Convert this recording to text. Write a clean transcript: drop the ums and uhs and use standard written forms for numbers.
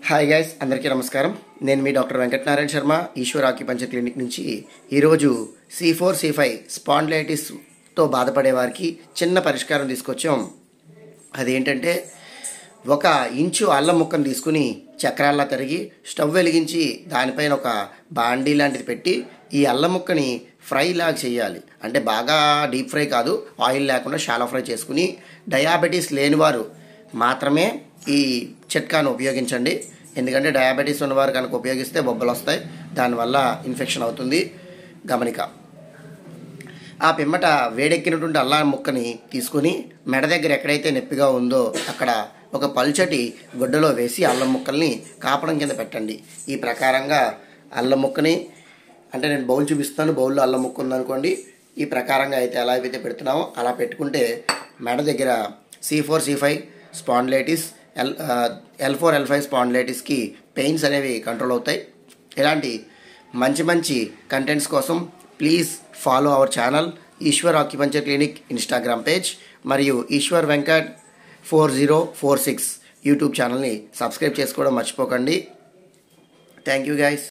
Hi guys, అందరికీ నమస్కారం. నేను మీ doctor Venkatanarayana Sharma, Eshwar acupuncture clinic నుంచి. ఈరోజు C4 C5 స్పాండిలైటిస్తో బాధపడే వారికి చిన్న పరిష్కారం తీసుకొచ్చాం. అదేంటంటే, 1 ఇంచు అల్లం ముక్కను తీసుకుని చక్రాల్లా తరిగి స్టవ్ వెలిగించి దానిపైన ఒక బాండీ లాంటిది పెట్టి ఈ అల్లం ముక్కని ఫ్రై లాగా చేయాలి. అంటే బాగా డీప్ ఫ్రై కాదు, ఆయిల్ లేకుండా షాలో ఫ్రై చేసుకుని డయాబెటీస్ లేనివారు మాత్రమే ఈ చిట్కాను ఉపయోగించండి. ఎందుకంటే డయాబెటీస్ ఉన్నవారు కనుక ఉపయోగిస్తే బొబ్బలు వస్తాయి, దానివల్ల ఇన్ఫెక్షన్ అవుతుంది. గమనిక. ఆ పిమ్మట వేడెక్కినటువంటి అల్లం ముక్కని తీసుకుని మెడ దగ్గర ఎక్కడైతే నొప్పిగా ఉందో అక్కడ ఒక పల్చటి గుడ్డలో వేసి అల్లం ముక్కల్ని కాపడం కింద పెట్టండి. ఈ ప్రకారంగా అల్లం ముక్కని, అంటే నేను బౌల్ చూపిస్తాను, బౌల్లో అల్లం ముక్క ఉందనుకోండి. ఈ ప్రకారంగా అయితే ఎలా అయితే పెడుతున్నామో అలా పెట్టుకుంటే మెడ దగ్గర C4 C5 spondylitis, L4 L5 స్పాండిలైటిస్కి పెయిన్స్ అనేవి కంట్రోల్ అవుతాయి. ఇలాంటి మంచి కంటెంట్స్ కోసం please follow our channel Eshwar acupuncture clinic Instagram page మరియు ఈశ్వర్ వెంకట్ 4046 యూట్యూబ్ ఛానల్ని సబ్స్క్రైబ్ చేసుకోవడం మర్చిపోకండి. Thank you guys.